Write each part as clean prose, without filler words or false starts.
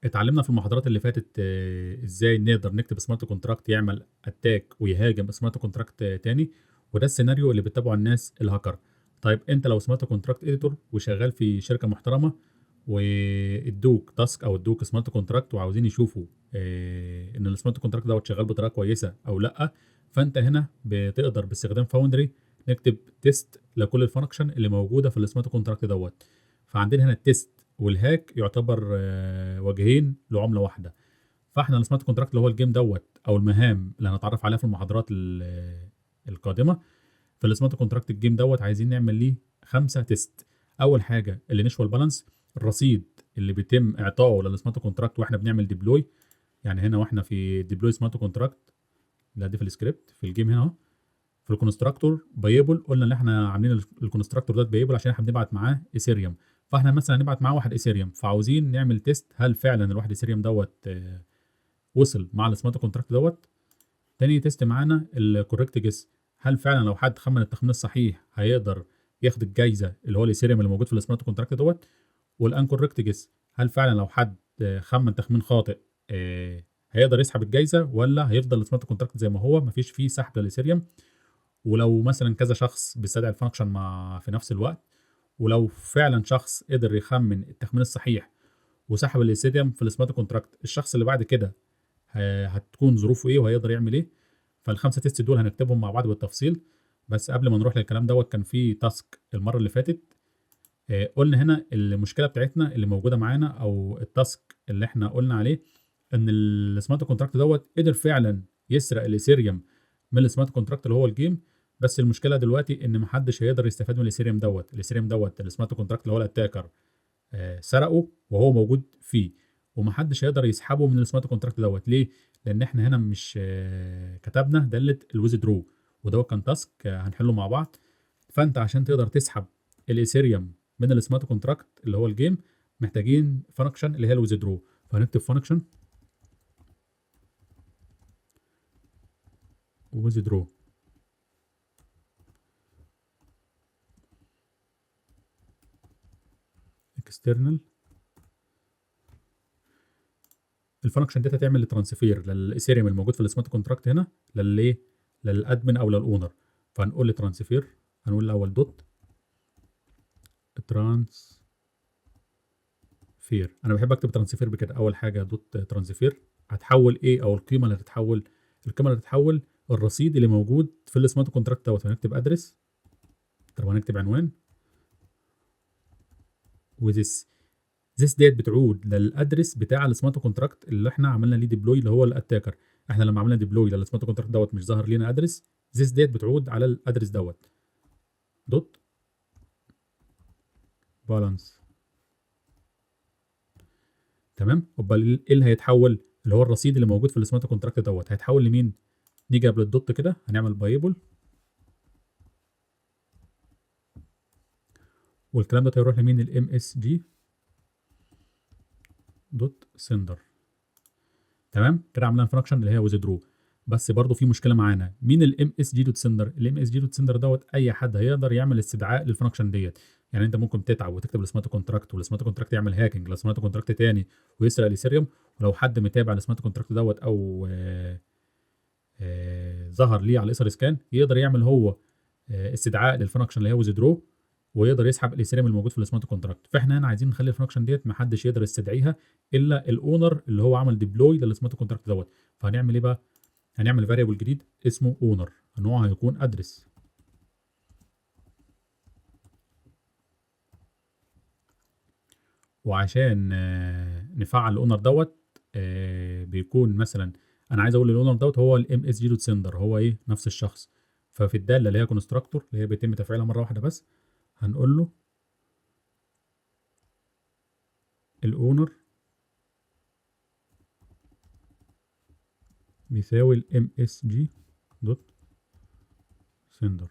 اتعلمنا في المحاضرات اللي فاتت ازاي نقدر نكتب سمارت كونتراكت يعمل اتاك ويهاجم سمارت كونتراكت تاني. وده السيناريو اللي بيتبعه الناس الهاكر. طيب انت لو سمارت كونتراكت اديتور وشغال في شركه محترمه، وادوك تاسك او ادوك سمارت كونتراكت وعاوزين يشوفوا ان السمارت كونتراكت دوت شغال بطريقه كويسه او لا، فانت هنا بتقدر باستخدام فاوندري نكتب تيست لكل الفانكشن اللي موجوده في السمارت كونتراكت دوت. فعندنا هنا التيست والهاك يعتبر وجهين لعمله واحده. فاحنا السمارت كونتراكت اللي هو الجيم دوت او المهام اللي هنتعرف عليها في المحاضرات القادمه في السمارت كونتراكت الجيم دوت عايزين نعمل ليه 5 تيست. اول حاجه اللي نشوى البالانس، الرصيد اللي بيتم اعطائه للسمارت كونتراكت واحنا بنعمل ديبلوي. يعني هنا واحنا في ديبلوي سمارت كونتراكت، لا دي في السكريبت في الجيم هنا اهو. في الكونستراكتور بايبل قلنا ان احنا عاملين الكونستراكتور ده بايبل عشان احنا بنبعت معاه ايثيريوم. فاحنا مثلا هنبعت معاه واحد ايثيريوم، فعاوزين نعمل تيست هل فعلا الواحد ايثيريوم دوت وصل مع السمارت كونتراكت دوت. تاني تيست معانا الكوريكت جيس، هل فعلا لو حد خمن التخمين الصحيح هيقدر ياخد الجايزه اللي هو الايثيريوم اللي موجود في السمارت كونتراكت دوت. والانكوريكت جيس، هل فعلا لو حد خمن تخمين خاطئ هيقدر يسحب الجايزه ولا هيفضل السمارت كونتراكت زي ما هو مفيش فيه سحب للايثيريوم. ولو مثلا كذا شخص بيستدعي الفانكشن مع في نفس الوقت، ولو فعلا شخص قدر يخمن التخمين الصحيح وسحب الايثيريوم في السمارت كونتراكت، الشخص اللي بعد كده هتكون ظروفه ايه وهيقدر يعمل ايه. فالخمسه تيست دول هنكتبهم مع بعض بالتفصيل. بس قبل ما نروح للكلام دوت كان في تاسك المره اللي فاتت. قلنا هنا المشكله بتاعتنا اللي موجوده معانا او التاسك اللي احنا قلنا عليه ان السمارت كونتراكت دوت قدر فعلا يسرق الايثيريوم من السمارت كونتراكت اللي هو الجيم. بس المشكله دلوقتي ان محدش هيقدر يستفاد من الايثيريوم دوت السمارت كونتراكت اللي هو الاتاكر سرقه وهو موجود فيه. ومحدش هيقدر يسحبه من السمارت كونتراكت دوت. ليه؟ لان احنا هنا مش كتبنا داله الويز درو، وده كان تاسك هنحله مع بعض. فانت عشان تقدر تسحب الايثيريوم من السمارت كونتراكت اللي هو الجيم محتاجين فانكشن اللي هي الويز درو. فهنكتب فانكشن ويز درو. اكسترنال. الفانكشن دي هتعمل الترانسفير للايثيريوم الموجود في السمارت كونتراكت هنا للايه، للادمن او للاونر. فهنقول لترانسفير، هنقول الاول دوت ترانسفير. انا بحب اكتب ترانسفير بكده، اول حاجه دوت ترانسفير. هتحول ايه او القيمه اللي هتتحول؟ القيمه اللي هتتحول الرصيد اللي موجود في السمارت كونتراكت دوت. هنكتب ادرس، طب هنكتب عنوان وذس. ذس ديت بتعود للادرس بتاع السمارت كونتراكت اللي احنا عملنا ليه ديبلوي اللي هو الاتاكر. احنا لما عملنا ديبلوي للسمارت كونتراكت دوت مش ظهر لينا ادرس. ذس ديت بتعود على الادرس دوت دوت بالانس. تمام. يبقى ايه اللي هيتحول؟ اللي هو الرصيد اللي موجود في السمارت كونتراكت دوت هيتحول لمين؟ نيجي قبل الدوت كده هنعمل بايبل، والكلام ده هيروح لمين؟ الام اس جي دوت سندر. تمام كده عملنا الفانكشن اللي هي ويزدرو. بس برضو في مشكله معانا، مين الام اس جي دوت سندر؟ الام اس جي دوت سندر دوت اي حد هيقدر يعمل استدعاء للفانكشن ديت. يعني انت ممكن تتعب وتكتب السمارت كونتراكت والسمارت كونتراكت يعمل هاكينج للسمارت كونتراكت تاني ويسرق الايثيريوم. ولو حد متابع السمارت كونتراكت دوت او ظهر ليه على الايثر سكان يقدر يعمل هو استدعاء للفانكشن اللي هي ويزدرو ويقدر يسحب الايثيريوم الموجود في السمارت كونتراكت. فاحنا هنا عايزين نخلي الفانكشن ديت ما حدش يقدر يستدعيها الا الاونر اللي هو عمل ديبلوي للسمارت كونتراكت دوت. فهنعمل ايه بقى؟ هنعمل فاريبل جديد اسمه اونر، نوعه هيكون ادرس. وعشان نفعل الاونر دوت بيكون مثلا انا عايز اقول للاونر دوت هو الام اس جي دوت سندر هو ايه نفس الشخص. ففي الداله اللي هي كونستراكتور اللي هي بيتم تفعيلها مره واحده بس هنقول له الاونر بيساوي الام اس جي دوت سندر.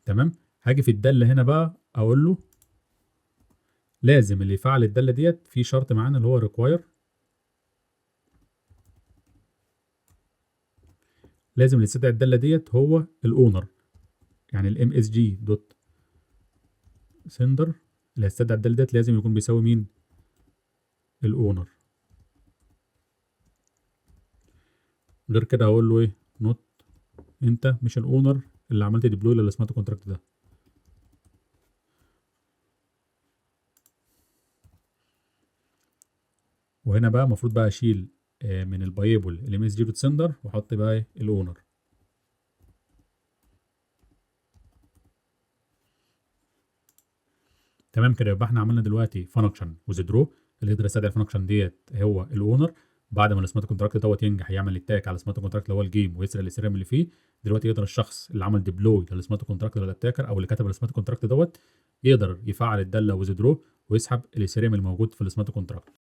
تمام. هاجي في الداله هنا بقى اقول له لازم اللي يفعل الداله ديت في شرط معانا اللي هو ريكواير. لازم اللي يستدعي الداله ديت هو الاونر، يعني الام اس جي دوت سندر اللي هيستدعي الداله ديت لازم يكون بيساوي مين؟ الاونر. غير كده هقول له ايه نوت، انت مش الاونر اللي عملت ديبلوي للسمارت كونتراكت ده. وهنا بقى المفروض بقى اشيل من البايبل الام اس جي دوت سندر واحط بقى ايه الاونر. تمام كده، يبقى احنا عملنا دلوقتي فانكشن وذرو اللي يقدر يستدعي الفانكشن ديت هو الاونر. بعد ما السمارت كونتراكت دوت ينجح يعمل التاك على السمارت كونتراكت اللي هو الجيم ويسرق الاثيريوم اللي فيه. دلوقتي يقدر الشخص اللي عمل ديبلوي للسمارت كونتراكت للاتاكر او اللي كتب السمارت كونتراكت دوت يقدر يفعل الداله وذرو ويسحب الاثيريوم الموجود في السمارت كونتراكت.